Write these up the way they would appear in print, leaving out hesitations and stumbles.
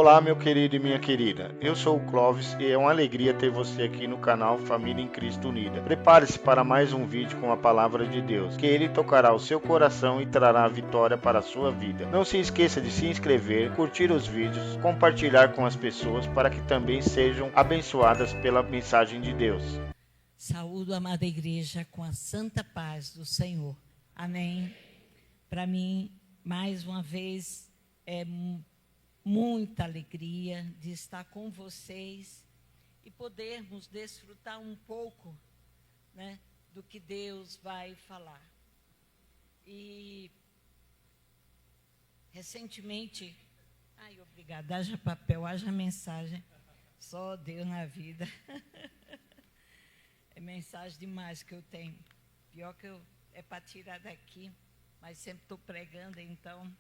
Olá, meu querido e minha querida. Eu sou o Clóvis e é uma alegria ter você aqui no canal Família em Cristo Unida. Prepare-se para mais um vídeo com a palavra de Deus, que ele tocará o seu coração e trará vitória para a sua vida. Não se esqueça de se inscrever, curtir os vídeos, compartilhar com as pessoas para que também sejam abençoadas pela mensagem de Deus. Saúdo a amada igreja com a santa paz do Senhor. Amém. Para mim, mais uma vez, é muita alegria de estar com vocês e podermos desfrutar um pouco, né, do que Deus vai falar. E recentemente, obrigada, haja papel, haja mensagem, só Deus na vida. É mensagem demais que eu tenho. Pior que é para tirar daqui, mas sempre estou pregando, então.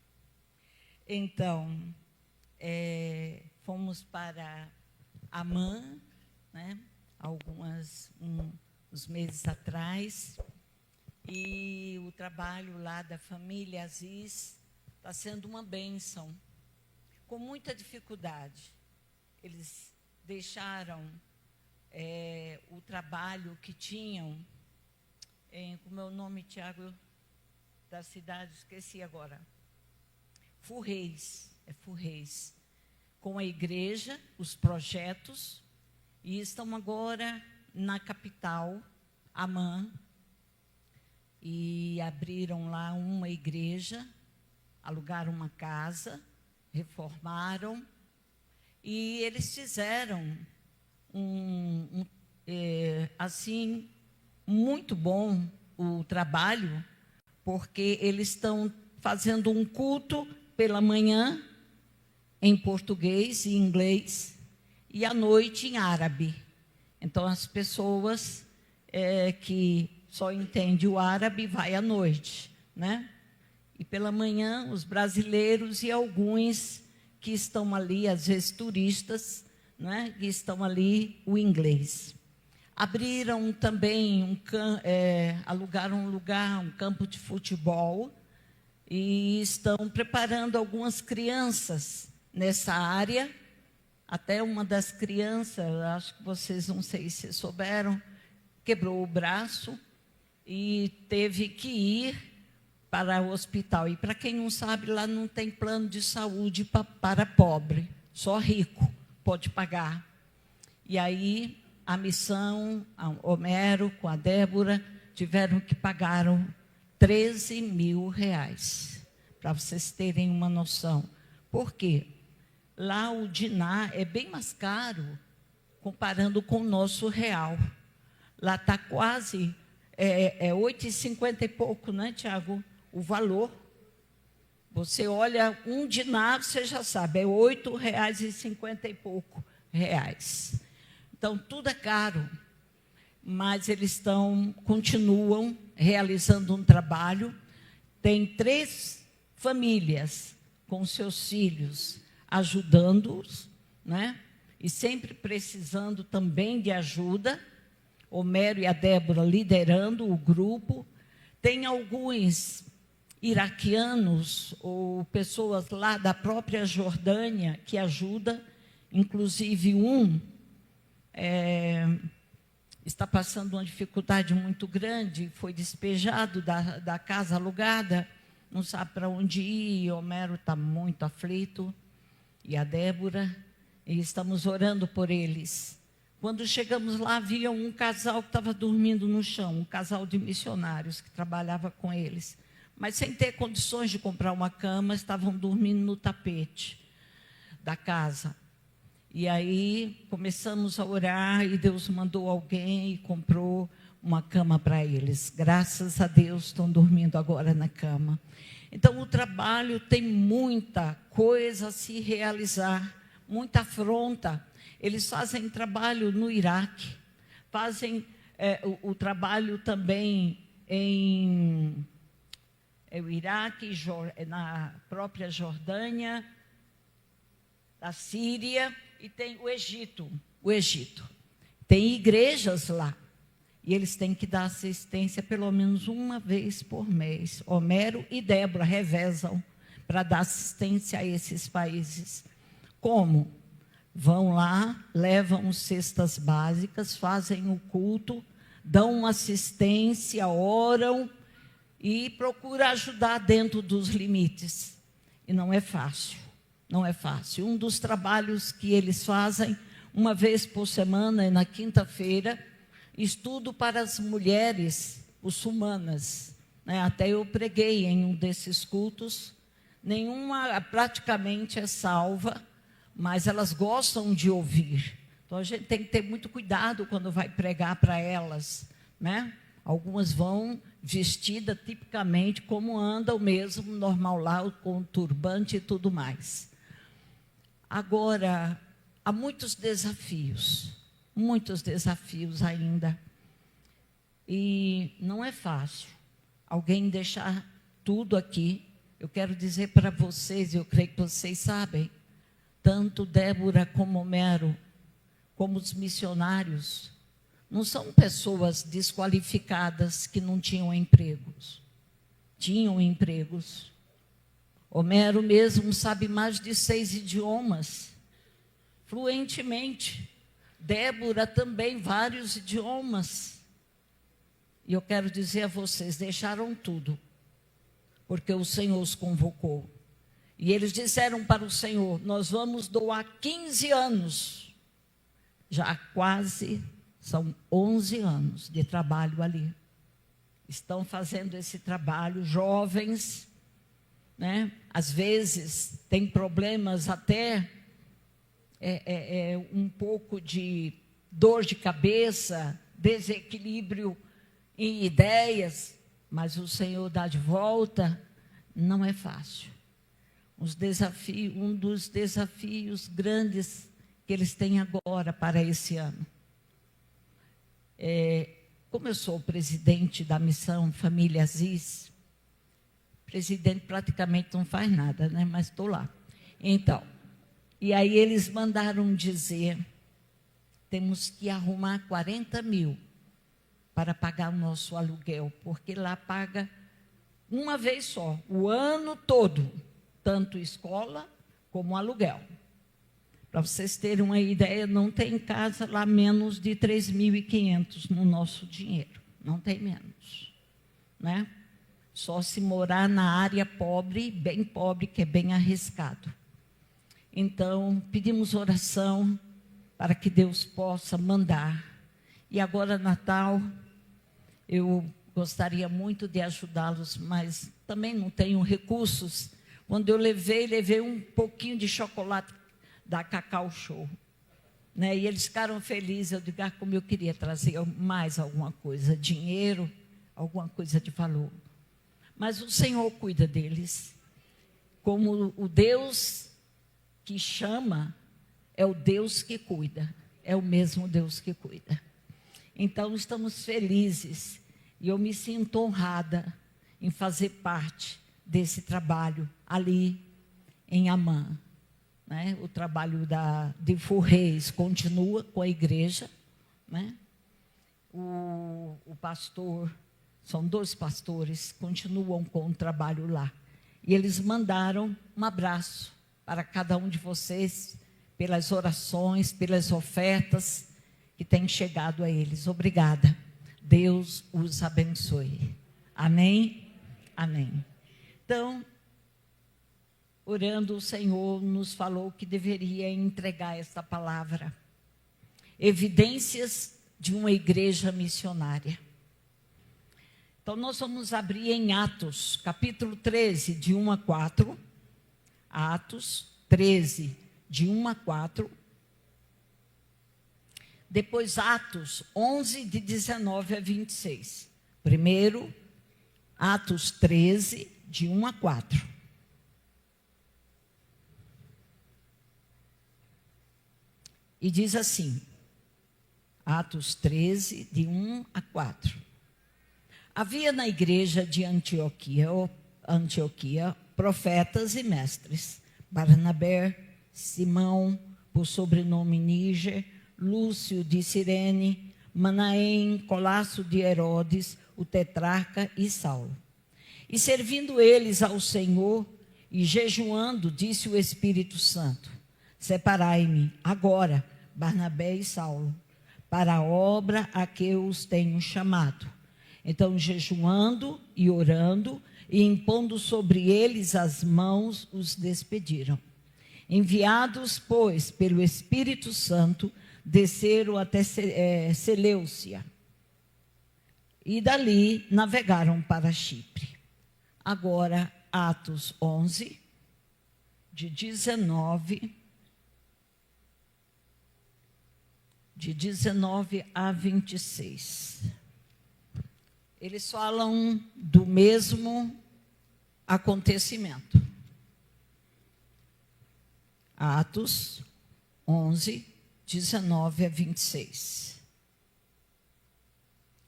Fomos para Amã, né, uns meses atrás, e o trabalho lá da família Aziz está sendo uma bênção, com muita dificuldade. Eles deixaram o trabalho que tinham, como é o nome, Tiago, da cidade, esqueci agora, Furreis, com a igreja, os projetos, e estão agora na capital, Amã, e abriram lá uma igreja, alugaram uma casa, reformaram, e eles fizeram assim, muito bom o trabalho, porque eles estão fazendo um culto pela manhã em português e inglês e à noite em árabe. Então, as pessoas que só entendem o árabe vai à noite, né? E pela manhã, os brasileiros e alguns que estão ali, às vezes turistas, né, que estão ali, o inglês. Abriram também, alugaram um lugar, um campo de futebol, e estão preparando algumas crianças nessa área. Até uma das crianças, acho que vocês, não sei se souberam, quebrou o braço e teve que ir para o hospital. E para quem não sabe, lá não tem plano de saúde para pobre, só rico pode pagar. E aí, a missão, a Homero com a Débora, tiveram que pagar 13 mil reais, para vocês terem uma noção. Por quê? Lá o dinar é bem mais caro, comparando com o nosso real. Lá está quase, 8,50 e pouco, né, Tiago? O valor. Você olha um dinar, você já sabe, é R$8,50 e pouco reais. Então, tudo é caro, mas eles continuam realizando um trabalho. Tem 3 famílias com seus filhos ajudando-os, né? E sempre precisando também de ajuda. Homero e a Débora liderando o grupo. Tem alguns iraquianos ou pessoas lá da própria Jordânia que ajudam, inclusive está passando uma dificuldade muito grande, foi despejado da casa alugada, não sabe para onde ir, Homero está muito aflito, e a Débora, e estamos orando por eles. Quando chegamos lá, havia um casal que estava dormindo no chão, um casal de missionários que trabalhava com eles, mas sem ter condições de comprar uma cama, estavam dormindo no tapete da casa. E aí começamos a orar e Deus mandou alguém e comprou uma cama para eles. Graças a Deus estão dormindo agora na cama. Então o trabalho tem muita coisa a se realizar, muita afronta. Eles fazem trabalho no Iraque, fazem o trabalho também em o Iraque, na própria Jordânia, a Síria, e tem o Egito. Tem igrejas lá. E eles têm que dar assistência pelo menos uma vez por mês. Homero e Débora revezam para dar assistência a esses países. Como? Vão lá, levam cestas básicas, fazem o culto, dão assistência, oram e procuram ajudar dentro dos limites. E não é fácil, não é fácil. Um dos trabalhos que eles fazem, uma vez por semana, na quinta-feira, estudo para as mulheres muçulmanas. Até eu preguei em um desses cultos. Nenhuma praticamente é salva, mas elas gostam de ouvir. Então, a gente tem que ter muito cuidado quando vai pregar para elas, né? Algumas vão vestidas tipicamente como andam mesmo, normal lá, com turbante e tudo mais. Agora, há muitos desafios ainda. E não é fácil alguém deixar tudo aqui. Eu quero dizer para vocês, eu creio que vocês sabem, tanto Débora como Homero, como os missionários, não são pessoas desqualificadas que não tinham empregos. Tinham empregos. Homero mesmo sabe mais de 6 idiomas, fluentemente. Débora também, vários idiomas. E eu quero dizer a vocês, deixaram tudo, porque o Senhor os convocou. E eles disseram para o Senhor, nós vamos doar 15 anos. Já quase, são 11 anos de trabalho ali. Estão fazendo esse trabalho, jovens, né? Às vezes tem problemas até um pouco de dor de cabeça, desequilíbrio em ideias, mas o Senhor dá de volta, não é fácil. Um dos desafios grandes que eles têm agora para esse ano. Como eu sou o presidente da missão Família Aziz, presidente praticamente não faz nada, né? Mas estou lá. Então, e aí eles mandaram dizer, temos que arrumar 40 mil para pagar o nosso aluguel, porque lá paga uma vez só, o ano todo, tanto escola como aluguel. Para vocês terem uma ideia, não tem casa lá menos de 3.500 no nosso dinheiro, não tem menos, né? Só se morar na área pobre, bem pobre, que é bem arriscado. Então, pedimos oração para que Deus possa mandar. E agora, Natal, eu gostaria muito de ajudá-los, mas também não tenho recursos. Quando eu levei um pouquinho de chocolate da Cacau Show, né? E eles ficaram felizes. Eu digo, como eu queria trazer mais alguma coisa, dinheiro, alguma coisa de valor. Mas o Senhor cuida deles. Como o Deus que chama, é o Deus que cuida. É o mesmo Deus que cuida. Então, estamos felizes. E eu me sinto honrada em fazer parte desse trabalho ali em Amã. Né? O trabalho de Furreis continua com a igreja. Né? O pastor, são 2 pastores, continuam com o trabalho lá. E eles mandaram um abraço para cada um de vocês, pelas orações, pelas ofertas que têm chegado a eles. Obrigada. Deus os abençoe. Amém? Amém. Então, orando, o Senhor nos falou que deveria entregar esta palavra. Evidências de uma igreja missionária. Então, nós vamos abrir em Atos, capítulo 13, de 1 a 4. Atos 13, de 1 a 4. Depois, Atos 11, de 19 a 26. Primeiro, Atos 13, de 1 a 4. E diz assim, Atos 13, de 1 a 4. Havia na igreja de Antioquia profetas e mestres, Barnabé, Simão, por sobrenome Níger, Lúcio de Cirene, Manaém, Colasso de Herodes, o tetrarca e Saulo. E servindo eles ao Senhor e jejuando, disse o Espírito Santo, separai-me agora, Barnabé e Saulo, para a obra a que eu os tenho chamado. Então, jejuando e orando, e impondo sobre eles as mãos, os despediram. Enviados, pois, pelo Espírito Santo, desceram até Seleucia, e dali navegaram para Chipre. Agora, Atos 11, de 19 a 26. Eles falam do mesmo acontecimento. Atos 11, 19 a 26.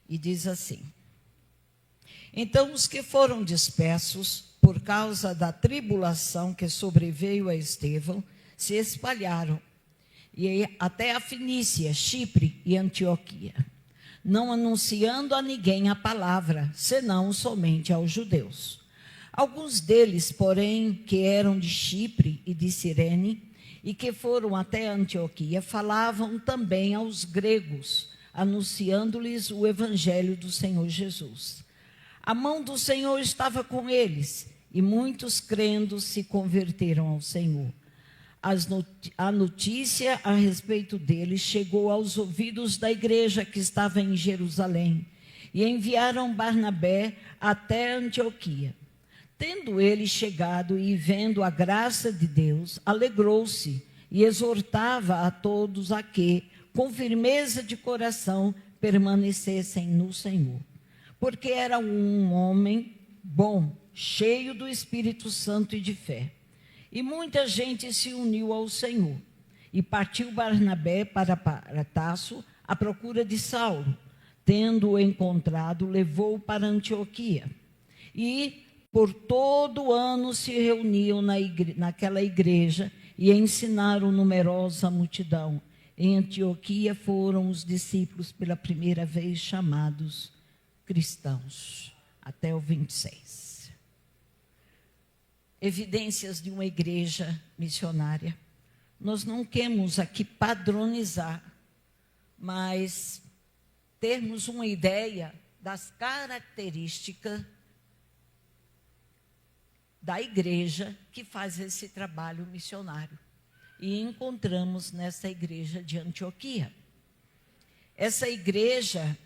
E diz assim: então os que foram dispersos por causa da tribulação que sobreveio a Estevão se espalharam e até a Fenícia, Chipre e Antioquia, não anunciando a ninguém a palavra, senão somente aos judeus. Alguns deles, porém, que eram de Chipre e de Cirene, e que foram até Antioquia, falavam também aos gregos, anunciando-lhes o evangelho do Senhor Jesus. A mão do Senhor estava com eles, e muitos crendo se converteram ao Senhor. A notícia a respeito deles chegou aos ouvidos da igreja que estava em Jerusalém, e enviaram Barnabé até Antioquia. Tendo ele chegado e vendo a graça de Deus, alegrou-se e exortava a todos a que, com firmeza de coração, permanecessem no Senhor. Porque era um homem bom, cheio do Espírito Santo e de fé. E muita gente se uniu ao Senhor. E partiu Barnabé para Tarso à procura de Saulo. Tendo-o encontrado, levou-o para Antioquia. E por todo o ano se reuniam naquela igreja e ensinaram numerosa multidão. Em Antioquia foram os discípulos pela primeira vez chamados cristãos. Até o 26. Evidências de uma igreja missionária. Nós não queremos aqui padronizar, mas termos uma ideia das características da igreja que faz esse trabalho missionário. E encontramos nessa igreja de Antioquia. Essa igreja,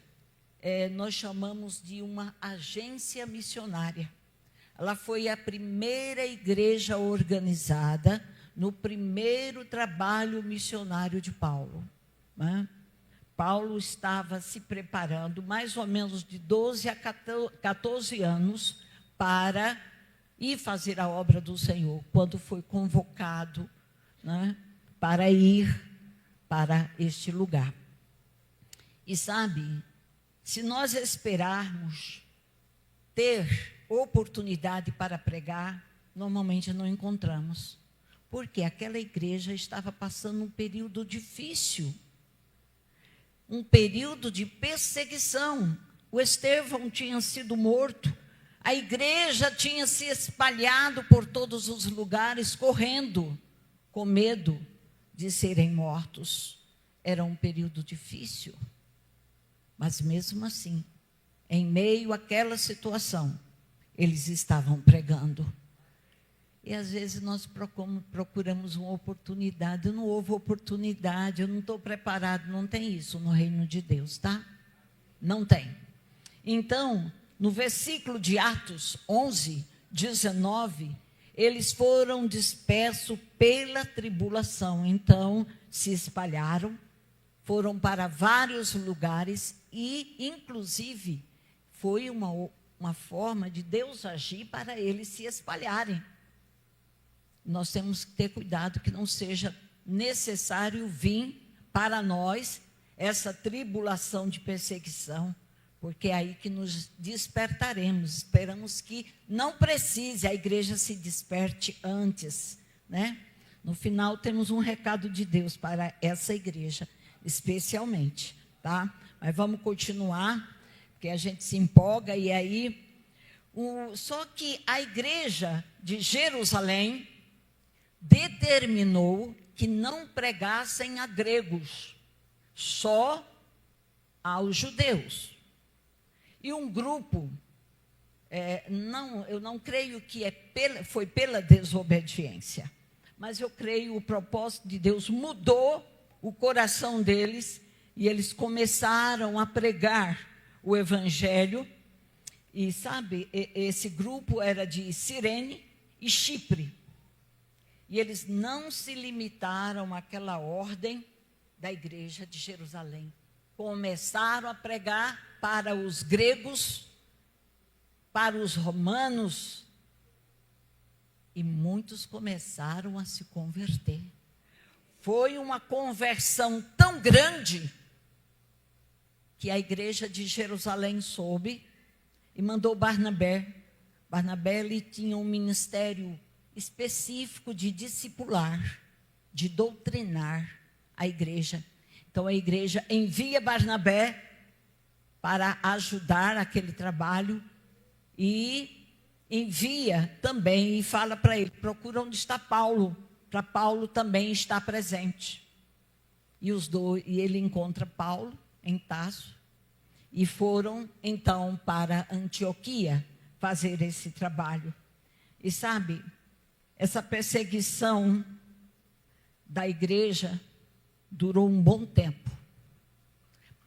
nós chamamos de uma agência missionária. Ela foi a primeira igreja organizada no primeiro trabalho missionário de Paulo, né? Paulo estava se preparando mais ou menos de 12 a 14 anos para ir fazer a obra do Senhor, quando foi convocado, né, para ir para este lugar. E sabe, se nós esperarmos ter oportunidade para pregar, normalmente não encontramos, porque aquela igreja estava passando um período difícil, um período de perseguição. O Estevão tinha sido morto, a igreja tinha se espalhado por todos os lugares, correndo, com medo de serem mortos. Era um período difícil, mas mesmo assim, em meio àquela situação, eles estavam pregando. E às vezes nós procuramos uma oportunidade, não houve oportunidade, eu não estou preparado, não tem isso no reino de Deus, tá? Não tem. Então, no versículo de Atos 11, 19, eles foram dispersos pela tribulação, então se espalharam, foram para vários lugares e, inclusive, foi uma forma de Deus agir para eles se espalharem. Nós temos que ter cuidado que não seja necessário vir para nós essa tribulação de perseguição, porque é aí que nos despertaremos. Esperamos que não precise, a igreja se desperte antes, né? No final, temos um recado de Deus para essa igreja, especialmente, tá? Mas vamos continuar, porque a gente se empolga, e aí... Só que a igreja de Jerusalém determinou que não pregassem a gregos, só aos judeus. E um grupo, eu não creio que foi pela desobediência, mas eu creio o propósito de Deus mudou o coração deles e eles começaram a pregar o evangelho. E sabe, esse grupo era de Cirene e Chipre. E eles não se limitaram àquela ordem da igreja de Jerusalém. Começaram a pregar para os gregos, para os romanos, e muitos começaram a se converter. Foi uma conversão tão grande que a igreja de Jerusalém soube e mandou Barnabé. Barnabé ele tinha um ministério específico de discipular, de doutrinar a igreja. Então a igreja envia Barnabé para ajudar aquele trabalho e envia também e fala para ele, procura onde está Paulo, para Paulo também estar presente. E ele encontra Paulo em Tarso e foram então para Antioquia fazer esse trabalho. E sabe, essa perseguição da igreja durou um bom tempo.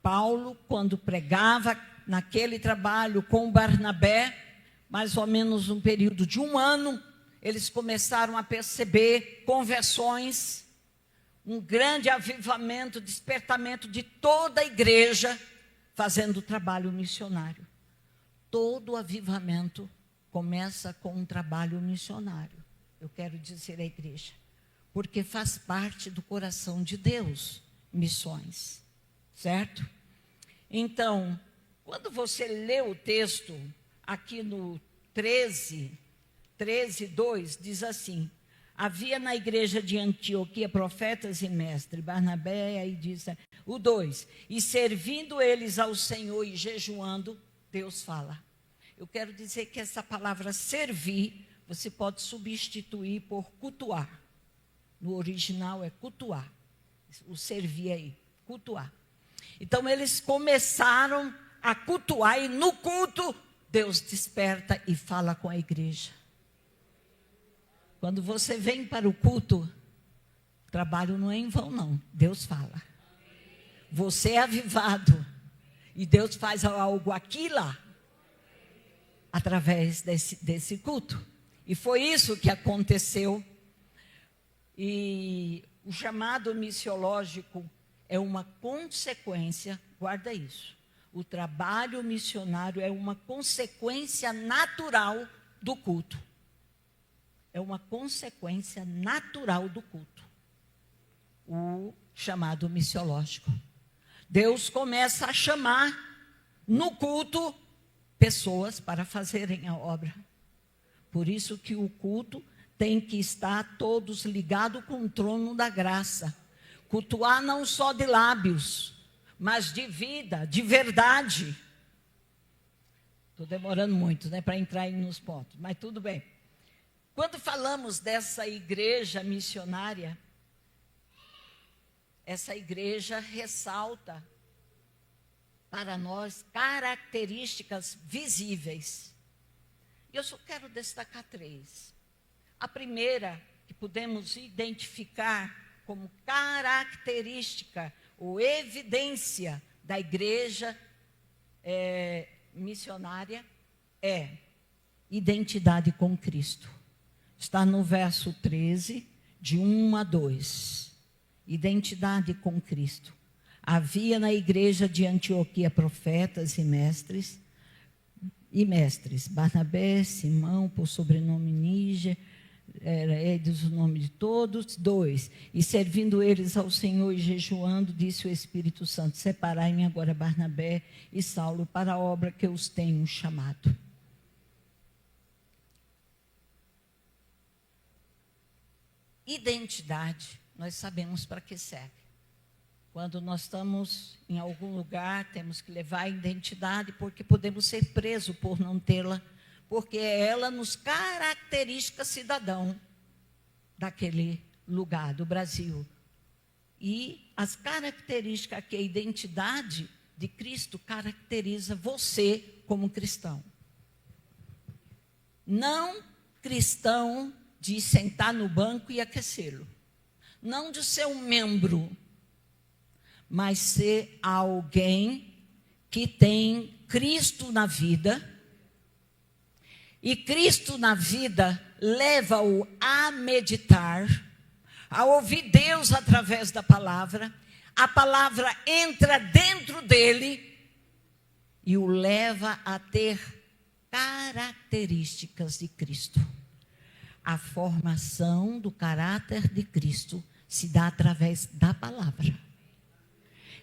Paulo, quando pregava naquele trabalho com Barnabé, mais ou menos um período de 1 ano, eles começaram a perceber conversões, um grande avivamento, despertamento de toda a igreja, fazendo o trabalho missionário. Todo avivamento começa com um trabalho missionário. Eu quero dizer à igreja, porque faz parte do coração de Deus, missões, certo? Então, quando você lê o texto, aqui no 13:2, diz assim, havia na igreja de Antioquia profetas e mestres, Barnabé, aí diz, o 2, e servindo eles ao Senhor e jejuando, Deus fala. Eu quero dizer que essa palavra servir, você pode substituir por cultuar. No original é cultuar. O servir aí, cultuar. Então eles começaram a cultuar e no culto Deus desperta e fala com a igreja. Quando você vem para o culto, o trabalho não é em vão não, Deus fala. Você é avivado e Deus faz algo aqui e lá, através desse culto. E foi isso que aconteceu. E o chamado missiológico é uma consequência, guarda isso. O trabalho missionário é uma consequência natural do culto. É uma consequência natural do culto. O chamado missiológico. Deus começa a chamar no culto pessoas para fazerem a obra. Por isso que o culto tem que estar todos ligados com o trono da graça. Cultuar não só de lábios, mas de vida, de verdade. Estou demorando muito, né, para entrar aí nos pontos, mas tudo bem. Quando falamos dessa igreja missionária, essa igreja ressalta para nós características visíveis. Eu só quero destacar 3. A primeira, que podemos identificar como característica ou evidência da igreja missionária, é identidade com Cristo. Está no verso 13, de 1-2. Identidade com Cristo. Havia na igreja de Antioquia profetas e mestres, Barnabé, Simão, por sobrenome Níger, diz o nome de todos. 2, e servindo eles ao Senhor e jejuando, disse o Espírito Santo, separai-me agora Barnabé e Saulo para a obra que eu os tenho chamado. Identidade, nós sabemos para que serve. Quando nós estamos em algum lugar, temos que levar a identidade, porque podemos ser presos por não tê-la, porque ela nos caracteriza cidadão daquele lugar do Brasil. E as características que a identidade de Cristo caracteriza você como cristão. Não cristão de sentar no banco e aquecê-lo. Não de ser um membro, mas ser alguém que tem Cristo na vida. E Cristo na vida leva-o a meditar, a ouvir Deus através da palavra. A palavra entra dentro dele e o leva a ter características de Cristo. A formação do caráter de Cristo se dá através da palavra.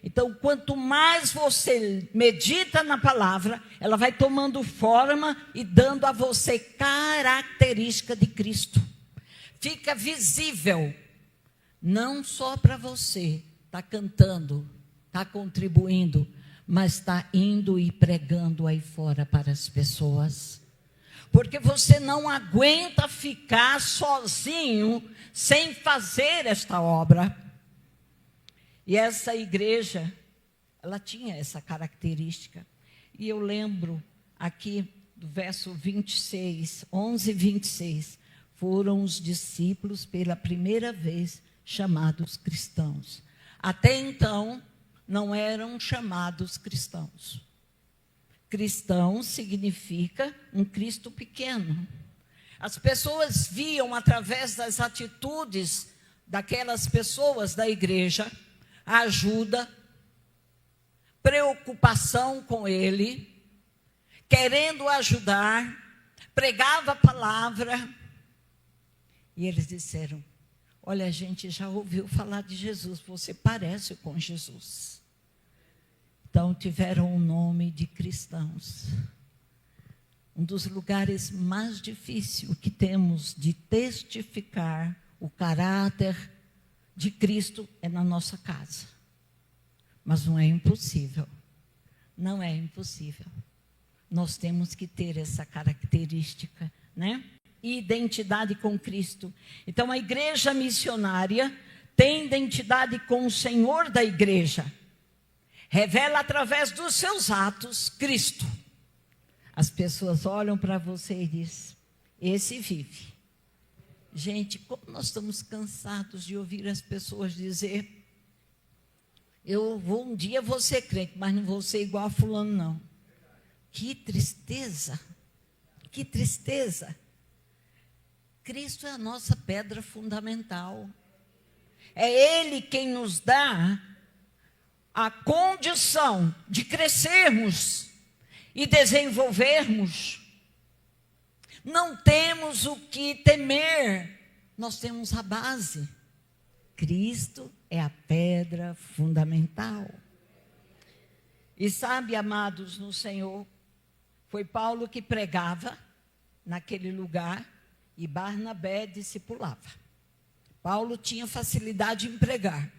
Então, quanto mais você medita na palavra, ela vai tomando forma e dando a você característica de Cristo. Fica visível, não só para você, está cantando, está contribuindo, mas está indo e pregando aí fora para as pessoas. Porque você não aguenta ficar sozinho sem fazer esta obra. E essa igreja, ela tinha essa característica. E eu lembro aqui do verso 26, 11 e 26, foram os discípulos pela primeira vez chamados cristãos. Até então, não eram chamados cristãos. Cristão significa um Cristo pequeno. As pessoas viam através das atitudes daquelas pessoas da igreja a ajuda, preocupação com ele, querendo ajudar, pregava a palavra. E eles disseram: olha, a gente já ouviu falar de Jesus, você parece com Jesus. Então tiveram o nome de cristãos. Um dos lugares mais difíceis que temos de testificar o caráter de Cristo é na nossa casa. Mas não é impossível. Não é impossível. Nós temos que ter essa característica, né? Identidade com Cristo. Então a igreja missionária tem identidade com o Senhor da igreja. Revela através dos seus atos Cristo. As pessoas olham para você e dizem: esse vive. Gente, como nós estamos cansados de ouvir as pessoas dizer: um dia vou ser crente, mas não vou ser igual a fulano, não. Que tristeza, que tristeza. Cristo é a nossa pedra fundamental. É Ele quem nos dá a condição de crescermos e desenvolvermos. Não temos o que temer, nós temos a base. Cristo é a pedra fundamental. E sabe, amados no Senhor, foi Paulo que pregava naquele lugar e Barnabé discipulava. Paulo tinha facilidade em pregar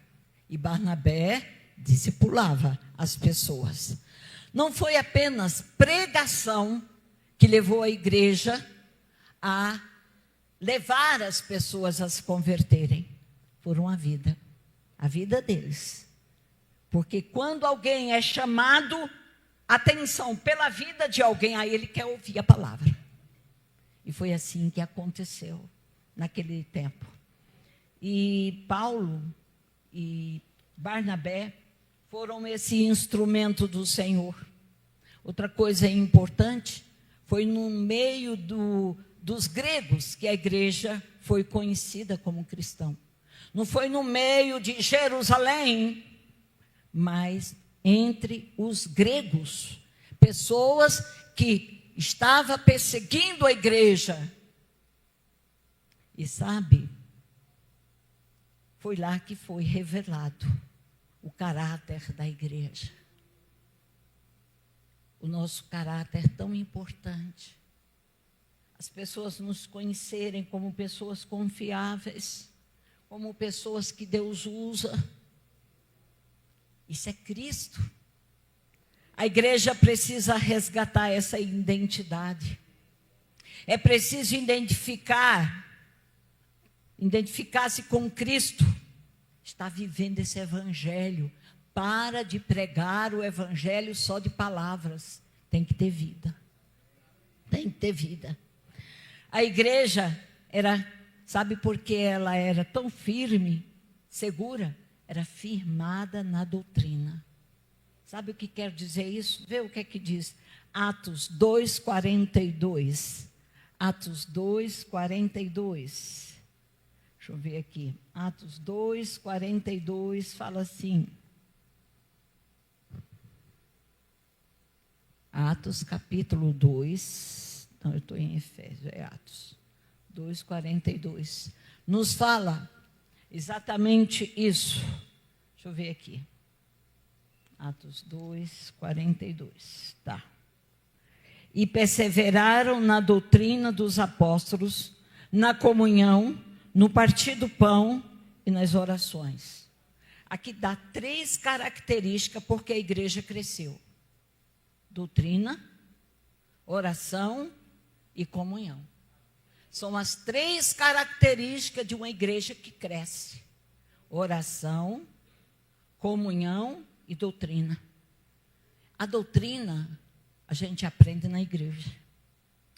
e Barnabé discipulava as pessoas. Não foi apenas pregação que levou a igreja a levar as pessoas a se converterem. Foram a vida deles. Porque quando alguém é chamado, atenção, pela vida de alguém, aí ele quer ouvir a palavra. E foi assim que aconteceu naquele tempo. E Paulo e Barnabé foram esse instrumento do Senhor. Outra coisa importante, foi no meio dos gregos que a igreja foi conhecida como cristão. Não foi no meio de Jerusalém, mas entre os gregos. Pessoas que estavam perseguindo a igreja. E sabe, foi lá que foi revelado o caráter da igreja. O nosso caráter tão importante. As pessoas nos conhecerem como pessoas confiáveis, como pessoas que Deus usa. Isso é Cristo. A igreja precisa resgatar essa identidade. É preciso identificar identificar-se com Cristo, está vivendo esse evangelho. Para de pregar o evangelho só de palavras. Tem que ter vida. Tem que ter vida. A igreja era, sabe por que ela era tão firme, segura? Era firmada na doutrina. Sabe o que quer dizer isso? Vê o que é que diz. Atos 2:42. Atos 2:42. Deixa eu ver aqui. Atos 2:42 fala assim. Atos capítulo 2. Não, eu estou em Efésios, é Atos 2:42. Nos fala exatamente isso. Deixa eu ver aqui. Atos 2:42. Tá. E perseveraram na doutrina dos apóstolos, na comunhão, no partir do pão e nas orações. Aqui dá 3 características porque a igreja cresceu: doutrina, oração e comunhão. São as 3 características de uma igreja que cresce: oração, comunhão e doutrina. A doutrina a gente aprende na igreja.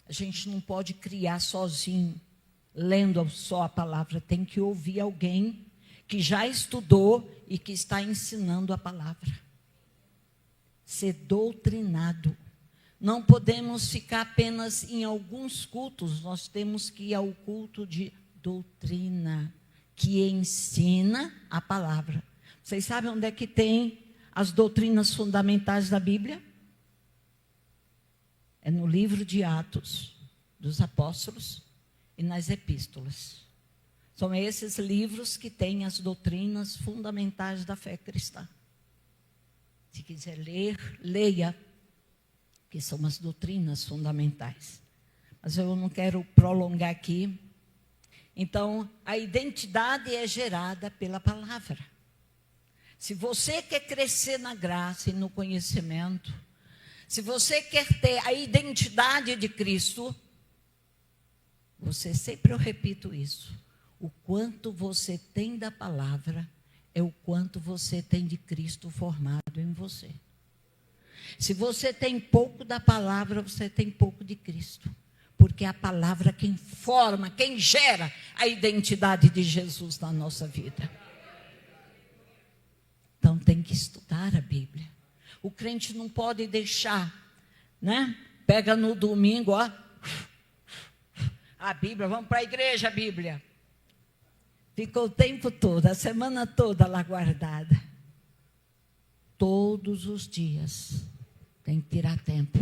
A gente não pode criar sozinho, lendo só a palavra. Tem que ouvir alguém que já estudou e que está ensinando a palavra. Ser doutrinado. Não podemos ficar apenas em alguns cultos. Nós temos que ir ao culto de doutrina, que ensina a palavra. Vocês sabem onde é que tem as doutrinas fundamentais da Bíblia? É no livro de Atos dos Apóstolos e nas epístolas. São esses livros que têm as doutrinas fundamentais da fé cristã. Se quiser ler, leia, que são as doutrinas fundamentais. Mas eu não quero prolongar aqui. Então, a identidade é gerada pela palavra. Se você quer crescer na graça e no conhecimento, se você quer ter a identidade de Cristo, você, sempre eu repito isso, o quanto você tem da palavra é o quanto você tem de Cristo formado em você. Se você tem pouco da palavra, você tem pouco de Cristo. Porque é a palavra quem forma, quem gera a identidade de Jesus na nossa vida. Então tem que estudar a Bíblia. O crente não pode deixar, né? Pega no domingo, ó, a Bíblia, vamos para a igreja, a Bíblia. Ficou o tempo todo, a semana toda lá guardada. Todos os dias tem que tirar tempo.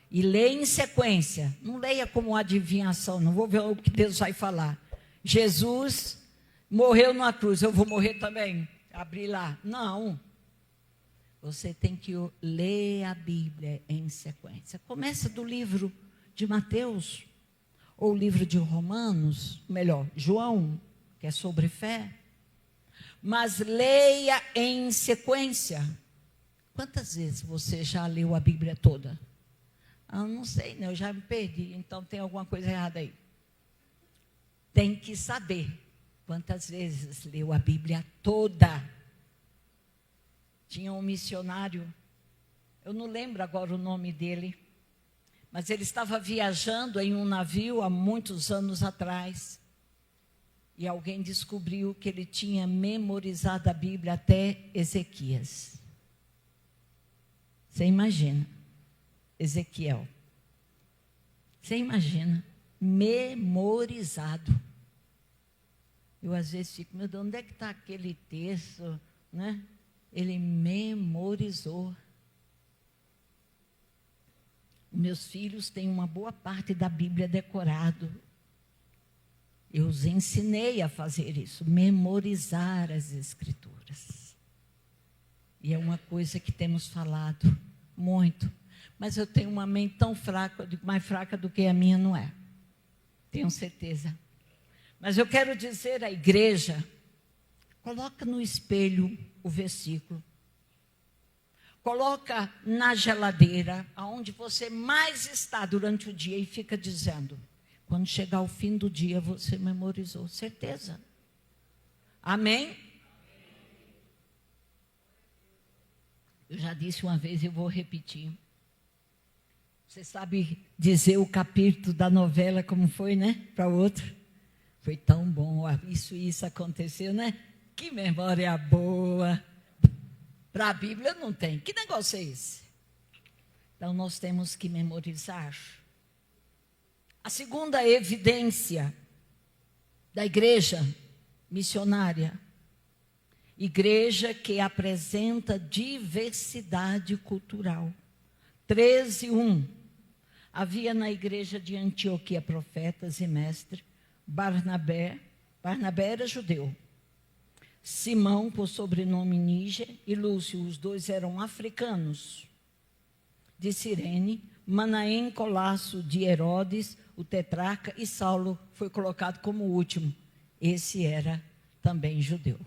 E leia em sequência. Não leia como adivinhação, não vou ver o que Deus vai falar. Jesus morreu na cruz, eu vou morrer também. Abrir lá. Não. Você tem que ler a Bíblia em sequência. Começa do livro de Mateus, ou o livro de Romanos, melhor, João, que é sobre fé. Mas leia em sequência. Quantas vezes você já leu a Bíblia toda? Ah, não sei, né? Eu já me perdi, então tem alguma coisa errada aí. Tem que saber quantas vezes leu a Bíblia toda. Tinha um missionário, eu não lembro agora o nome dele, mas ele estava viajando em um navio há muitos anos atrás. E alguém descobriu que ele tinha memorizado a Bíblia até Ezequias. Você imagina, Ezequiel. Você imagina, memorizado. Eu às vezes fico, meu Deus, onde é que está aquele texto, né? Ele memorizou. Meus filhos têm uma boa parte da Bíblia decorado. Eu os ensinei a fazer isso, memorizar as Escrituras. E é uma coisa que temos falado muito. Mas eu tenho uma mente tão fraca, mais fraca do que a minha, não é? Tenho certeza. Mas eu quero dizer à igreja, coloca no espelho o versículo. Coloca na geladeira, aonde você mais está durante o dia, e fica dizendo, Quando chegar o fim do dia, você memorizou, certeza. Amém? Eu já disse uma vez e eu vou repetir. Você sabe dizer o capítulo da novela como foi, né? Para o outro. Foi tão bom, isso aconteceu, né? Que memória boa. Para a Bíblia não tem. Que negócio é esse? Então, nós temos que memorizar. A segunda evidência da igreja missionária. Igreja que apresenta diversidade cultural. 13:1. Havia na igreja de Antioquia profetas e mestres. Barnabé era judeu. Simão, por sobrenome Níger, e Lúcio, os dois eram africanos. De Cirene, Manaém, Colasso, de Herodes, o tetrarca, e Saulo foi colocado como último. Esse era também judeu.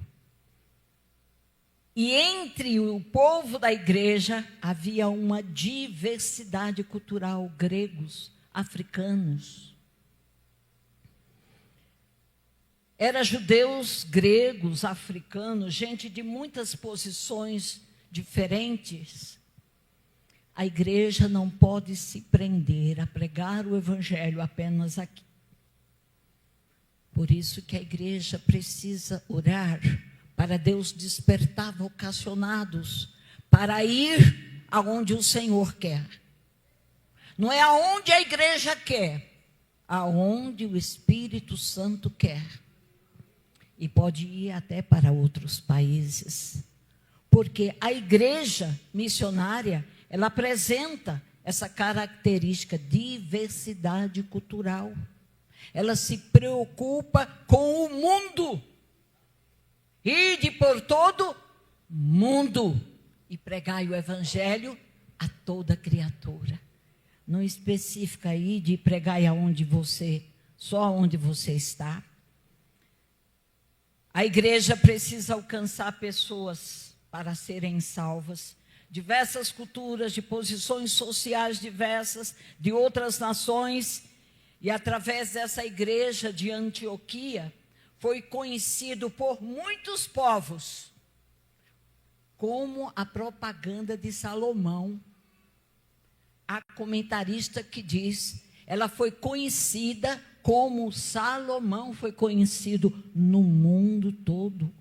E entre o povo da igreja havia uma diversidade cultural, gregos, africanos. Eram judeus, gregos, africanos, gente de muitas posições diferentes. A igreja não pode se prender a pregar o evangelho apenas aqui. Por isso que a igreja precisa orar para Deus despertar vocacionados para ir aonde o Senhor quer. Não é aonde a igreja quer, aonde o Espírito Santo quer. E pode ir até para outros países. Porque a igreja missionária, ela apresenta essa característica, diversidade cultural. Ela se preocupa com o mundo. Ide por todo mundo e pregai o evangelho a toda criatura. Não especifica aí de pregai aonde você, só onde você está. A igreja precisa alcançar pessoas para serem salvas. Diversas culturas, de posições sociais diversas, de outras nações. E através dessa igreja de Antioquia, foi conhecido por muitos povos como a propaganda de Salomão. Há comentarista que diz, ela foi conhecida como Salomão foi conhecido no mundo todo.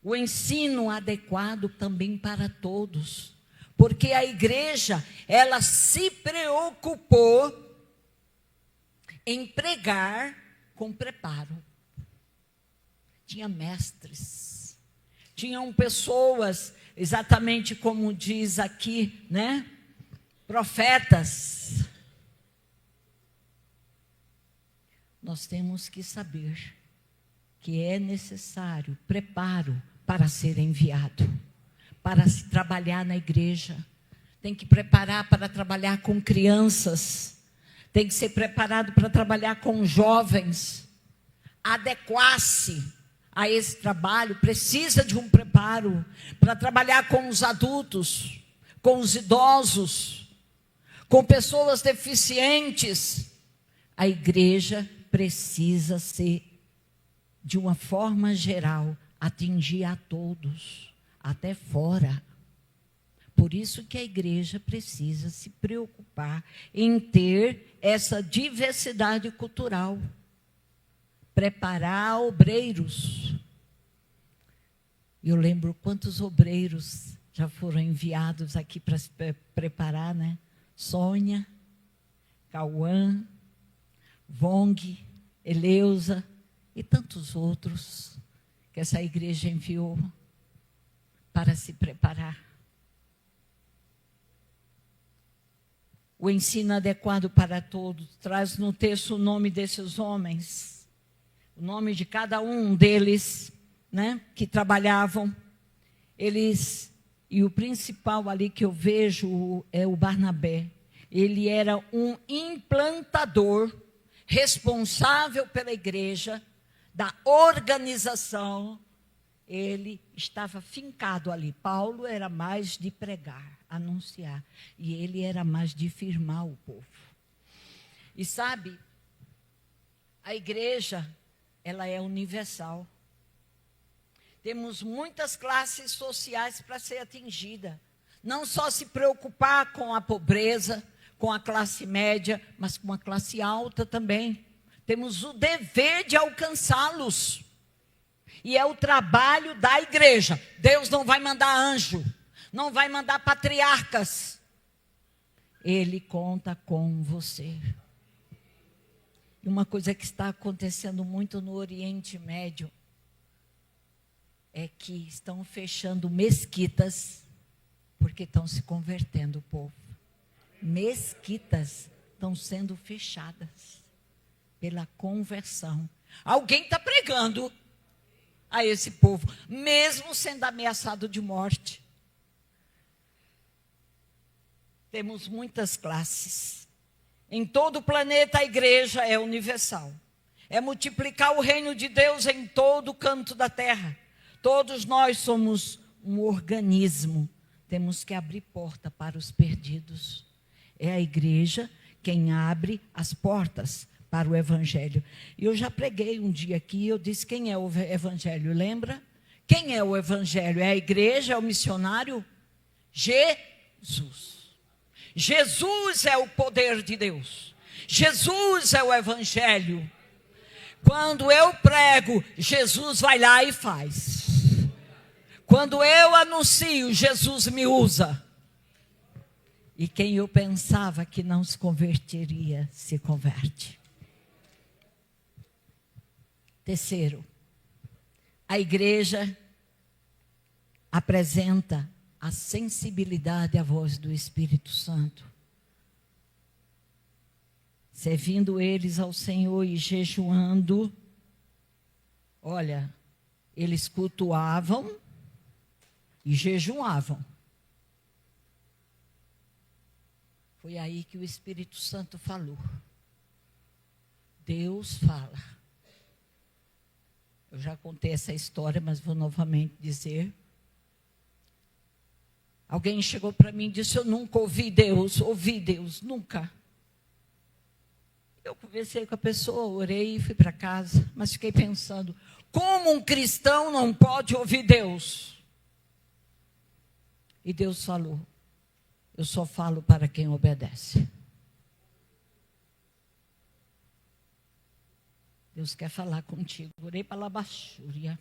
O ensino adequado também para todos, porque a igreja, ela se preocupou em pregar com preparo. Tinha mestres, tinham pessoas, exatamente como diz aqui, né? Profetas. Nós temos que saber que é necessário preparo para ser enviado, para se trabalhar na igreja. Tem que preparar para trabalhar com crianças. Tem que ser preparado para trabalhar com jovens. Adequar-se a esse trabalho, precisa de um preparo para trabalhar com os adultos, com os idosos, com pessoas deficientes. A igreja precisa ser, de uma forma geral, atingir a todos, até fora. Por isso que a igreja precisa se preocupar em ter essa diversidade cultural. Preparar obreiros. Eu lembro quantos obreiros já foram enviados aqui para se preparar, né? Sônia, Cauã, Vong, Eleusa e tantos outros que essa igreja enviou para se preparar. O ensino adequado para todos traz no texto o nome desses homens, o nome de cada um deles, né, que trabalhavam. Eles, e o principal ali que eu vejo é o Barnabé. Ele era um implantador, responsável pela igreja, da organização. Ele estava fincado ali. Paulo era mais de pregar, anunciar, e ele era mais de firmar o povo. E sabe, a igreja, ela é universal. Temos muitas classes sociais para ser atingida. Não só se preocupar com a pobreza, com a classe média, mas com a classe alta também. Temos o dever de alcançá-los. E é o trabalho da igreja. Deus não vai mandar anjo, não vai mandar patriarcas. Ele conta com você. E uma coisa que está acontecendo muito no Oriente Médio é que estão fechando mesquitas porque estão se convertendo o povo. Mesquitas estão sendo fechadas pela conversão. Alguém está pregando a esse povo, mesmo sendo ameaçado de morte. Temos muitas classes. Em todo o planeta a igreja é universal. É multiplicar o reino de Deus em todo canto da terra. Todos nós somos um organismo. Temos que abrir porta para os perdidos. É a igreja quem abre as portas para o evangelho. E eu já preguei um dia aqui, eu disse quem é o evangelho, lembra? Quem é o evangelho? É a igreja, é o missionário? Jesus. Jesus é o poder de Deus. Jesus é o evangelho. Quando eu prego, Jesus vai lá e faz. Quando eu anuncio, Jesus me usa. E quem eu pensava que não se converteria, se converte. Terceiro, a igreja apresenta a sensibilidade à voz do Espírito Santo. Servindo eles ao Senhor e jejuando, olha, eles cultuavam e jejuavam. Foi aí que o Espírito Santo falou. Deus fala. Eu já contei essa história, mas vou novamente dizer. Alguém chegou para mim e disse, eu nunca ouvi Deus, nunca. Eu conversei com a pessoa, orei e fui para casa, mas fiquei pensando, como um cristão não pode ouvir Deus? E Deus falou, eu só falo para quem obedece. Deus quer falar contigo. Orei para Labaxúria.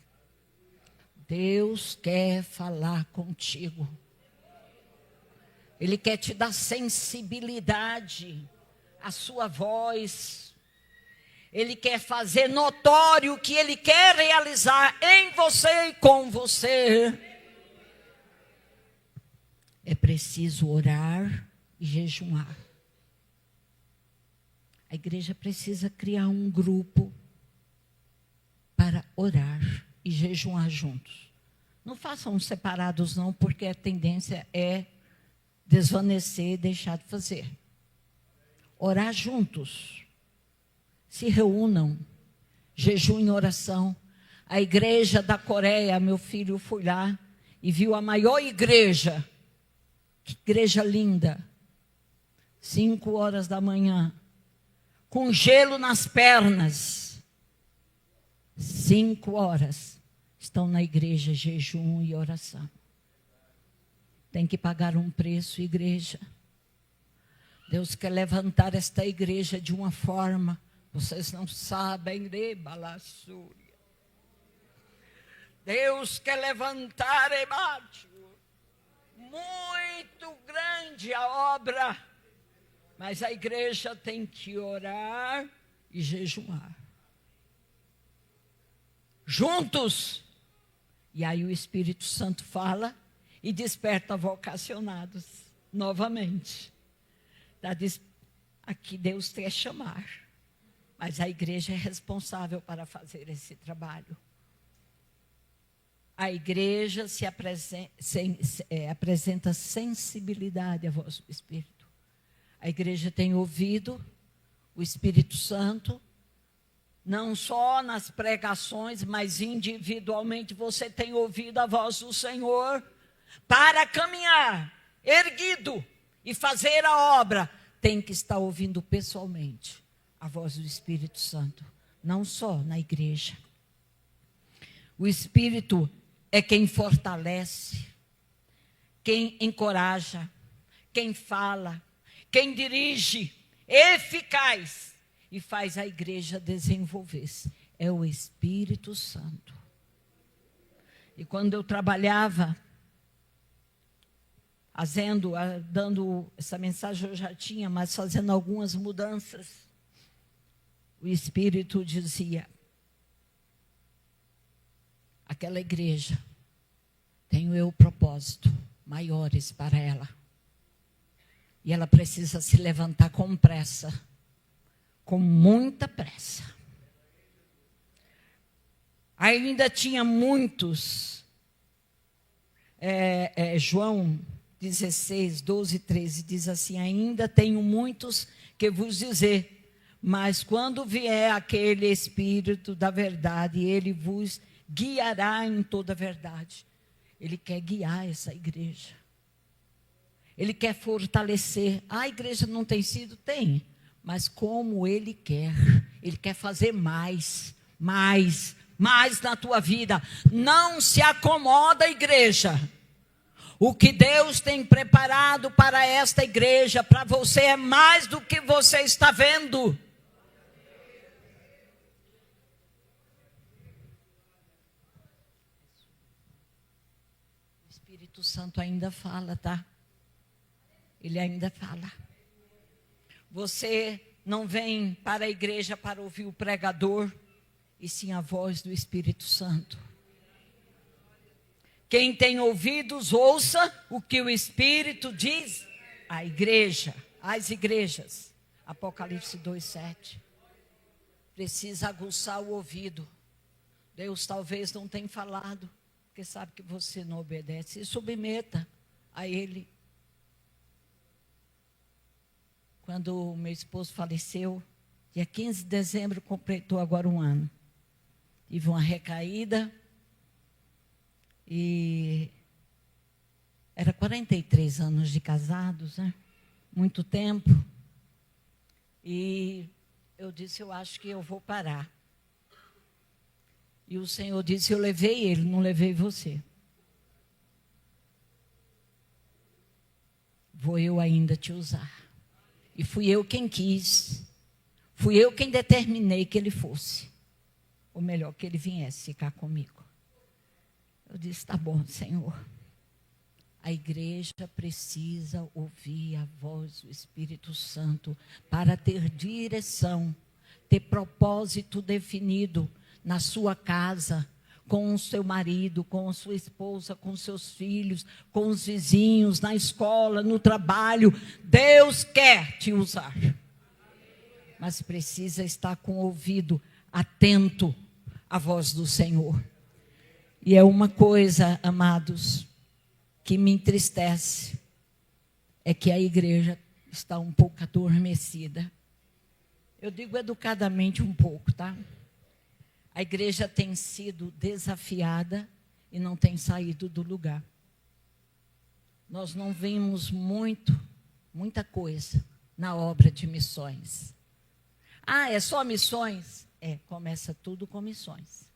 Deus quer falar contigo. Ele quer te dar sensibilidade à sua voz. Ele quer fazer notório o que Ele quer realizar em você e com você. É preciso orar e jejuar. A igreja precisa criar um grupo para orar e jejuar juntos. Não façam separados não, porque a tendência é desvanecer e deixar de fazer. Orar juntos. Se reúnam. Jejum em oração. A igreja da Coreia, meu filho foi lá e viu a maior igreja. Que igreja linda. 5 horas da manhã. Com gelo nas pernas. 5 horas. Estão na igreja, jejum e oração. Tem que pagar um preço, igreja. Deus quer levantar esta igreja de uma forma, vocês não sabem, Rebalassúria. Deus quer levantar, muito grande a obra, mas a igreja tem que orar e jejuar. Juntos. E aí o Espírito Santo fala e desperta vocacionados novamente. Aqui Deus quer chamar, mas a igreja é responsável para fazer esse trabalho. A igreja apresenta sensibilidade à voz do Espírito. A igreja tem ouvido o Espírito Santo, não só nas pregações, mas individualmente você tem ouvido a voz do Senhor. Para caminhar erguido e fazer a obra, tem que estar ouvindo pessoalmente. a voz do Espírito Santo, não só na igreja. O Espírito é quem fortalece, quem encoraja, quem fala, quem dirige, eficaz e faz a igreja desenvolver-se. É o Espírito Santo. E quando eu trabalhava, dando essa mensagem, eu já tinha, mas fazendo algumas mudanças, o Espírito dizia: aquela igreja, tenho eu propósito maiores para ela. E ela precisa se levantar com pressa, com muita pressa. Ainda tinha muitos, João 16, 12, 13, diz assim: ainda tenho muitos que vos dizer, mas quando vier aquele Espírito da verdade, ele vos guiará em toda a verdade. Ele quer guiar essa igreja. Ele quer fortalecer. A igreja não tem sido? Tem. Mas como Ele quer fazer mais na tua vida. Não se acomoda, igreja. O que Deus tem preparado para esta igreja, para você, é mais do que você está vendo. O Espírito Santo ainda fala, tá? Ele ainda fala. Você não vem para a igreja para ouvir o pregador, e sim a voz do Espírito Santo. Quem tem ouvidos, ouça o que o Espírito diz à igreja, às igrejas. Apocalipse 2:7. Precisa aguçar o ouvido. Deus talvez não tenha falado, porque sabe que você não obedece. E submeta a Ele. Quando o meu esposo faleceu, dia 15 de dezembro, completou agora 1 ano. Tive uma recaída e era 43 anos de casados, né? Muito tempo. E eu disse: eu acho que eu vou parar. E o Senhor disse: eu levei ele, não levei você. Vou eu ainda te usar. E fui eu quem quis, fui eu quem determinei que ele fosse. Ou melhor, que ele viesse ficar comigo. Eu disse: tá bom, Senhor. A igreja precisa ouvir a voz do Espírito Santo para ter direção, ter propósito definido na sua casa, com o seu marido, com a sua esposa, com seus filhos, com os vizinhos, na escola, no trabalho. Deus quer te usar. Mas precisa estar com o ouvido atento à voz do Senhor. E é uma coisa, amados, que me entristece, é que a igreja está um pouco adormecida. Eu digo educadamente um pouco, tá? A igreja tem sido desafiada e não tem saído do lugar. Nós não vimos muita coisa na obra de missões. Ah, é só missões? Começa tudo com missões.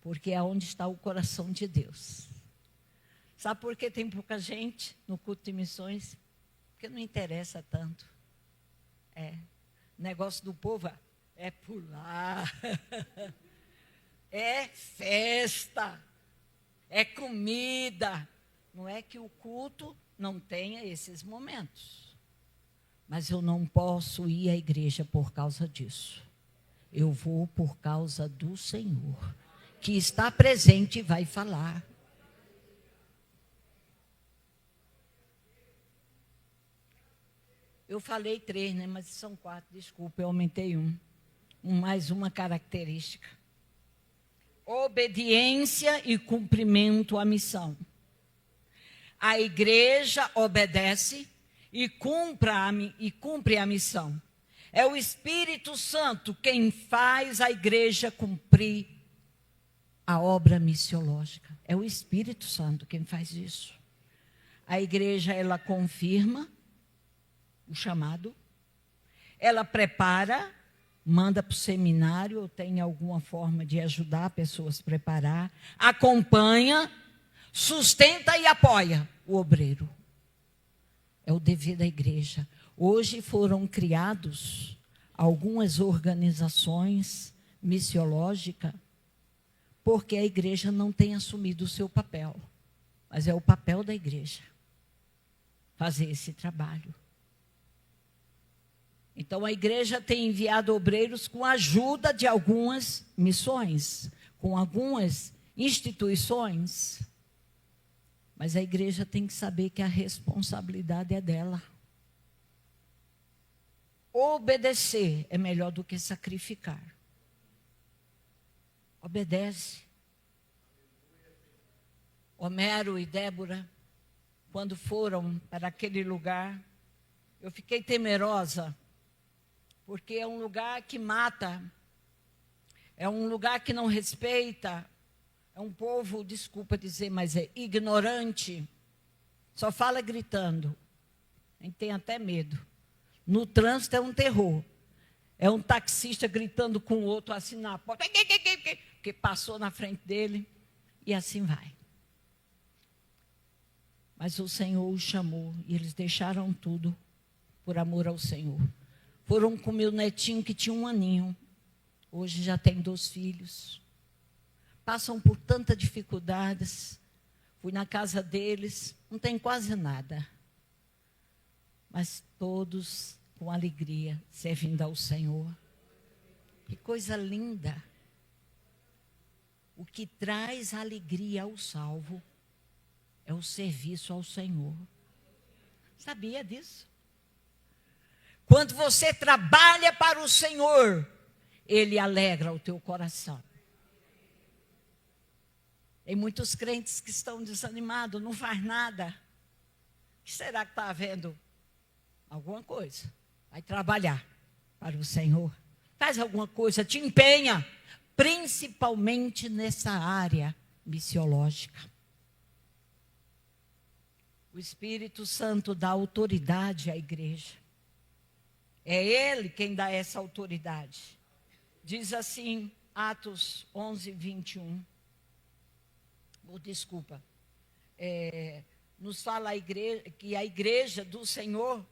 Porque é onde está o coração de Deus. Sabe por que tem pouca gente no culto de missões? Porque não interessa tanto. O negócio do povo é pular, é festa, é comida. Não é que o culto não tenha esses momentos. Mas eu não posso ir à igreja por causa disso. Eu vou por causa do Senhor, que está presente e vai falar. Eu falei 3, né? Mas são 4, desculpa, eu aumentei 1. Mais uma característica. Obediência e cumprimento à missão. A igreja obedece e cumpre a missão. É o Espírito Santo quem faz a igreja cumprir a obra missiológica. É o Espírito Santo quem faz isso. A igreja, ela confirma o chamado, Ela prepara, manda para o seminário, ou tem alguma forma de ajudar pessoas a preparar, acompanha, sustenta e apoia o obreiro. É o dever da igreja. Hoje foram criados algumas organizações missiológicas, porque a igreja não tem assumido o seu papel. Mas é o papel da igreja fazer esse trabalho. Então, a igreja tem enviado obreiros com a ajuda de algumas missões, com algumas instituições. Mas a igreja tem que saber que a responsabilidade é dela. Obedecer é melhor do que sacrificar. Obedece. Homero e Débora, quando foram para aquele lugar, eu fiquei temerosa, porque é um lugar que mata, é um lugar que não respeita, é um povo, desculpa dizer, mas é ignorante, só fala gritando, a gente tem até medo. No trânsito é um terror, é um taxista gritando com o outro assim na porta, porque passou na frente dele, e assim vai. Mas o Senhor os chamou, e eles deixaram tudo por amor ao Senhor. Foram com meu netinho que tinha 1 aninho, hoje já tem 2 filhos. Passam por tantas dificuldades. Fui na casa deles, não tem quase nada. Mas todos com alegria, servindo ao Senhor. Que coisa linda. O que traz alegria ao salvo é o serviço ao Senhor. Sabia disso? Quando você trabalha para o Senhor, Ele alegra o teu coração. Tem muitos crentes que estão desanimados, não faz nada. O que será que está havendo? Alguma coisa. Vai trabalhar para o Senhor. Faz alguma coisa, te empenha, principalmente nessa área missiológica. O Espírito Santo dá autoridade à igreja. É Ele quem dá essa autoridade. Diz assim, Atos 11, 21. Desculpa. Nos fala que a igreja do Senhor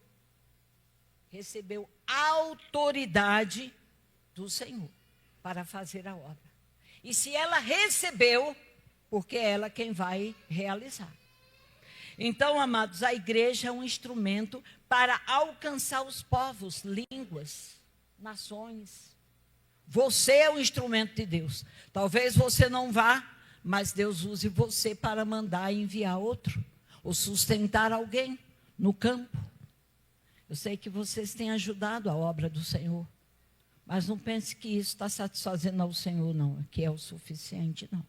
recebeu autoridade do Senhor para fazer a obra. E se ela recebeu, porque é ela quem vai realizar. Então, amados, a igreja é um instrumento para alcançar os povos, línguas, nações. Você é um instrumento de Deus. Talvez você não vá, mas Deus use você para mandar e enviar outro, ou sustentar alguém no campo. Eu sei que vocês têm ajudado a obra do Senhor, mas não pense que isso está satisfazendo ao Senhor, não, que é o suficiente, não.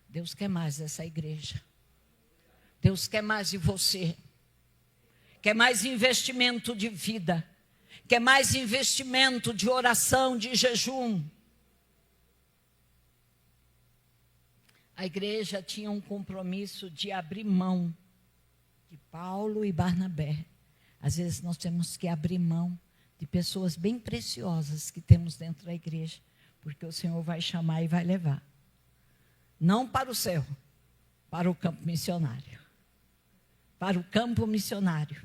Deus quer mais dessa igreja. Deus quer mais de você. Quer mais investimento de vida. Quer mais investimento de oração, de jejum. A igreja tinha um compromisso de abrir mão de Paulo e Barnabé. Às vezes nós temos que abrir mão de pessoas bem preciosas que temos dentro da igreja, porque o Senhor vai chamar e vai levar. Não para o céu, para o campo missionário. Para o campo missionário.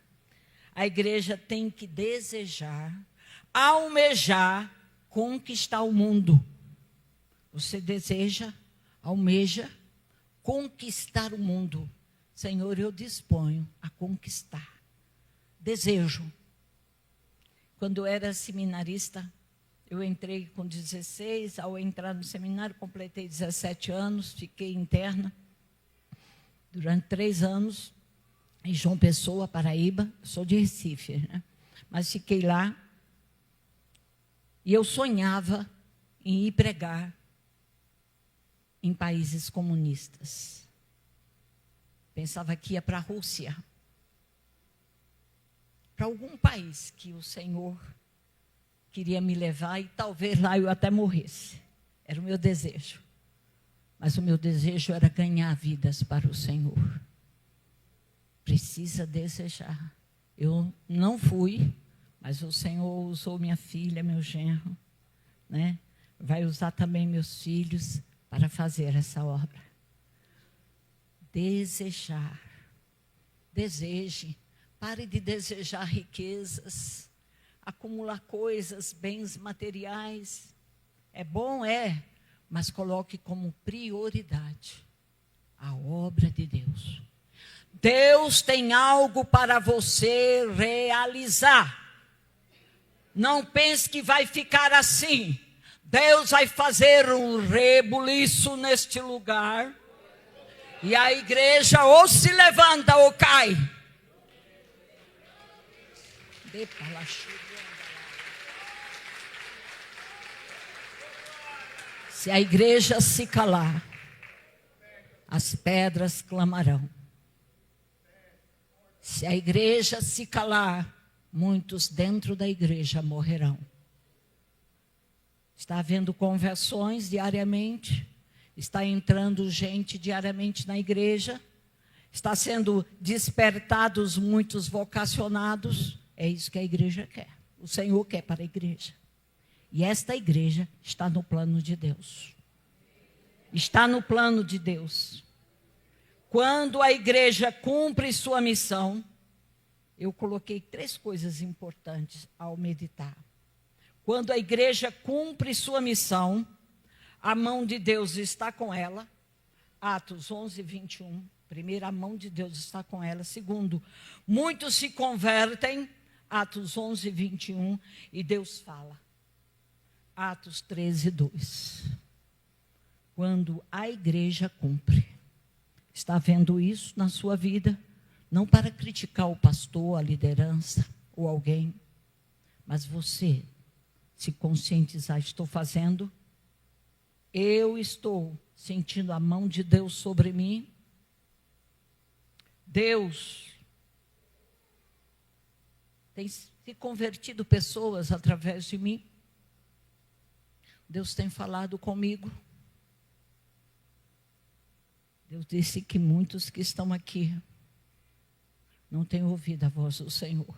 A igreja tem que desejar, almejar, conquistar o mundo. Você deseja, almeja, conquistar o mundo. Senhor, eu disponho a conquistar. Desejo. Quando eu era seminarista, eu entrei com 16, ao entrar no seminário, completei 17 anos, fiquei interna durante 3 anos. Em João Pessoa, Paraíba, sou de Recife, né? Mas fiquei lá e eu sonhava em ir pregar em países comunistas. Pensava que ia para a Rússia, para algum país que o Senhor queria me levar e talvez lá eu até morresse. Era o meu desejo. Mas o meu desejo era ganhar vidas para o Senhor. Precisa desejar. Eu não fui, Mas o Senhor usou minha filha, meu genro, né? Vai usar também meus filhos para fazer essa obra. Desejar. Deseje. Pare de desejar riquezas, acumular coisas, bens materiais. É bom, mas coloque como prioridade a obra de Deus. Deus tem algo para você realizar. Não pense que vai ficar assim. Deus vai fazer um rebuliço neste lugar. E a igreja ou se levanta ou cai. Se a igreja se calar, as pedras clamarão. Se a igreja se calar, muitos dentro da igreja morrerão. Está havendo conversões diariamente, está entrando gente diariamente na igreja, está sendo despertados muitos vocacionados. É isso que a igreja quer. O Senhor quer para a igreja. E esta igreja está no plano de Deus. Está no plano de Deus. Quando a igreja cumpre sua missão, eu coloquei 3 coisas importantes ao meditar. Quando a igreja cumpre sua missão, a mão de Deus está com ela. Atos 11, 21. Primeiro, a mão de Deus está com ela. Segundo, muitos se convertem. Atos 11, 21. E Deus fala. Atos 13, 2. Quando a igreja cumpre. Está vendo isso na sua vida? Não para criticar o pastor, a liderança ou alguém. Mas você se conscientizar, estou fazendo. Eu estou sentindo a mão de Deus sobre mim. Deus tem se convertido pessoas através de mim. Deus tem falado comigo. Deus disse que muitos que estão aqui não têm ouvido a voz do Senhor.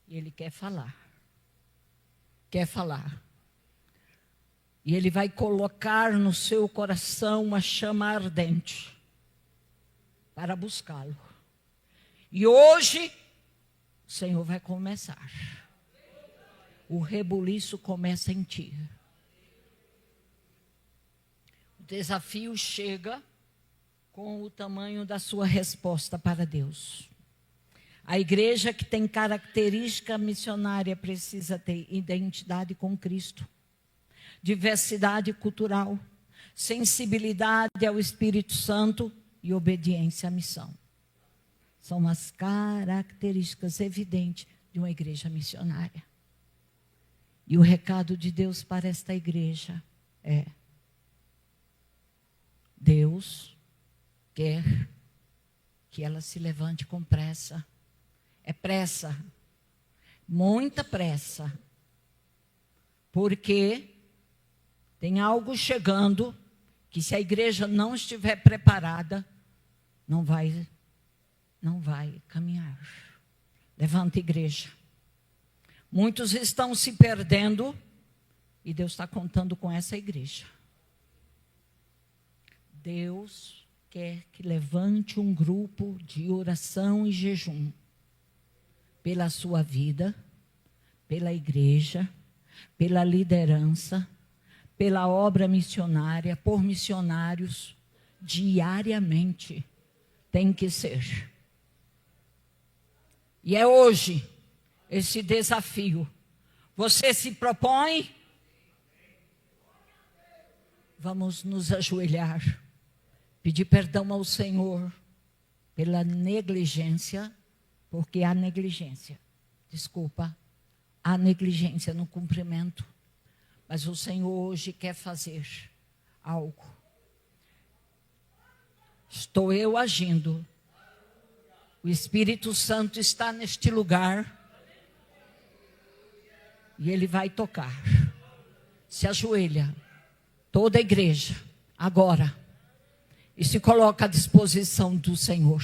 E Ele quer falar. Quer falar. E Ele vai colocar no seu coração uma chama ardente para buscá-lo. E hoje, o Senhor vai começar. O rebuliço começa em ti. O desafio chega com o tamanho da sua resposta para Deus. A igreja que tem característica missionária precisa ter identidade com Cristo, diversidade cultural, sensibilidade ao Espírito Santo e obediência à missão. São as características evidentes de uma igreja missionária. E o recado de Deus para esta igreja é: Deus quer que ela se levante com pressa. É pressa, muita pressa, porque tem algo chegando que, se a igreja não estiver preparada, não vai caminhar. Levanta, igreja. Muitos estão se perdendo e Deus está contando com essa igreja. Deus quer que levante um grupo de oração e jejum pela sua vida, pela igreja, pela liderança, pela obra missionária, por missionários, diariamente. Tem que ser. E é hoje esse desafio. Você se propõe? Vamos nos ajoelhar, pedir perdão ao Senhor pela negligência, porque há negligência. Desculpa, há negligência no cumprimento. Mas o Senhor hoje quer fazer algo. Estou eu agindo. O Espírito Santo está neste lugar. E Ele vai tocar. Se ajoelha. Toda a igreja. Agora. E se coloca à disposição do Senhor.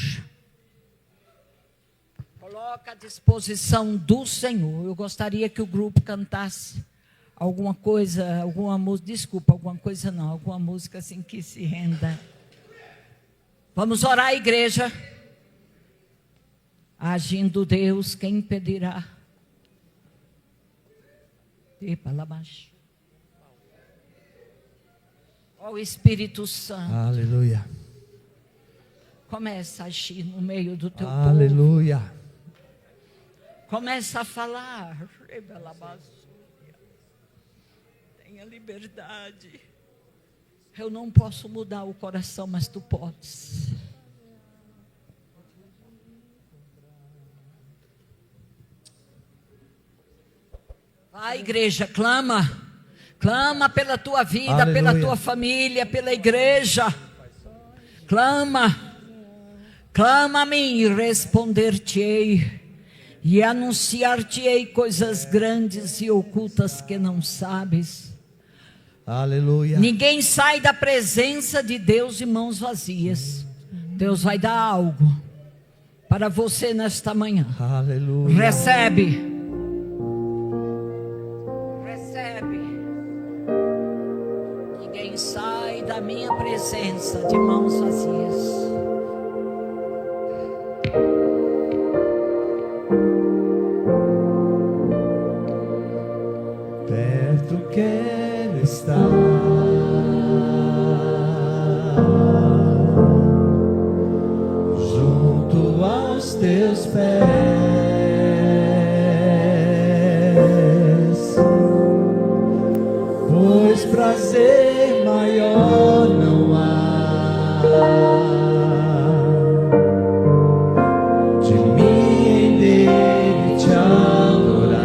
Coloca coloca à disposição do Senhor. Eu gostaria que o grupo cantasse alguma coisa, alguma música, desculpa, alguma coisa não, alguma música assim que se renda. Vamos orar, igreja. Agindo Deus, quem impedirá? Epa, lá baixo. Ó o Espírito Santo. Aleluia. Começa a agir no meio do teu povo. Aleluia. Começa a falar. Tenha liberdade. Eu não posso mudar o coração, mas tu podes. Vai, igreja, clama. Clama pela tua vida, Aleluia. pela tua família, pela igreja. Clama. Clama a mim e responder-te-ei. E anunciar-te-ei coisas grandes e ocultas que não sabes. Aleluia. Ninguém sai da presença de Deus de mãos vazias. Deus vai dar algo para você nesta manhã. Aleluia. Recebe. Recebe. Ninguém sai da minha presença de mãos vazias. Perto quero estar, junto aos teus pés, pois prazer maior não há de mim nele te adorar.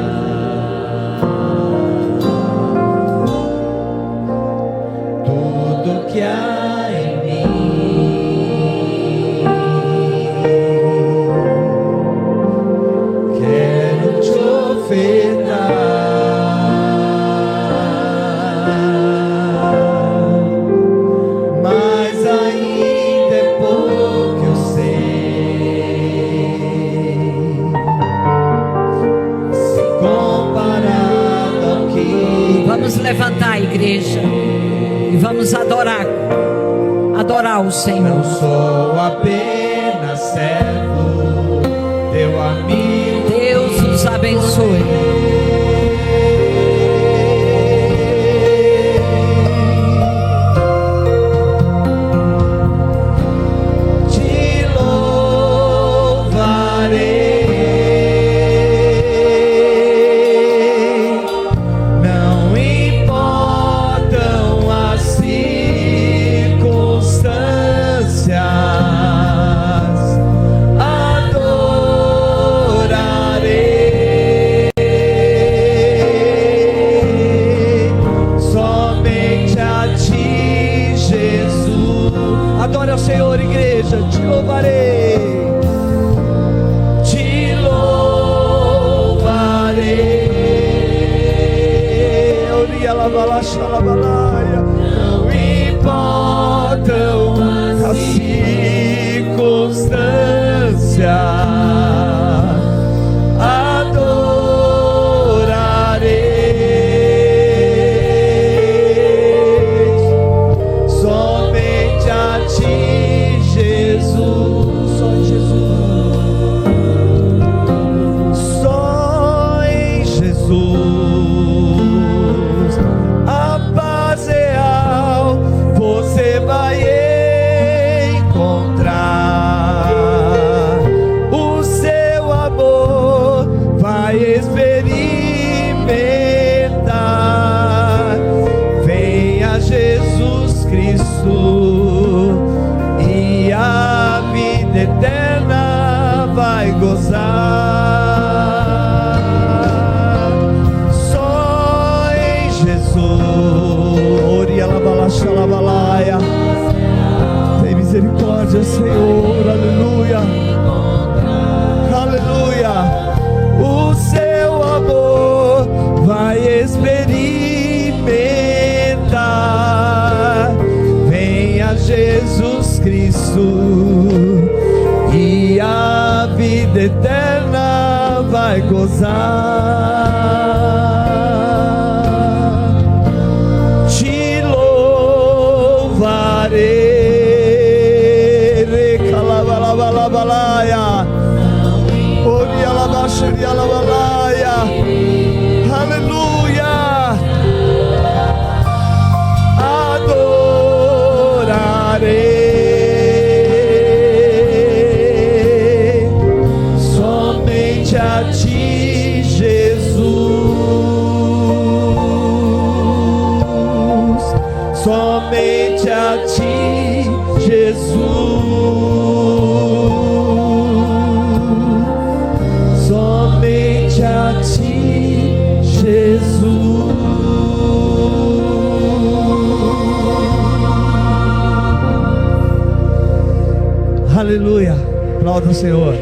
Tudo que há em mim quero te ofertar, mas ainda é pouco eu sei, se comparado ao que Vamos levantar a igreja e vamos adorar o Senhor. não sou apenas servo, teu amigo. Deus os abençoe. Te louvarei, não importam as circunstâncias, adorarei somente a ti, Jesus. Adore ao Senhor, igreja, te louvarei, te louvarei. Oria lavalaxa lavalaia. Não importam as circunstâncias, adorarei somente a ti, Jesus. Só em Jesus, só em Jesus a paz real você vai encontrar. O seu amor vai experimentar. Venha Jesus Cristo e a vida eterna vai gozar. Só em Jesus. Oria lavalaxa lavalaia. Tem misericórdia, Senhor. Aleluia. Aleluia. O seu amor vai experimentar. Venha Jesus Cristo e a vida eterna vai gozar. Te louvarei. Recalabalabalaia. Orialabaxerialabalaya. Aleluia. Adorarei somente a ti, Jesus. Somente a ti, Jesus. Somente a ti, Jesus. Aleluia. Aplauda o Senhor.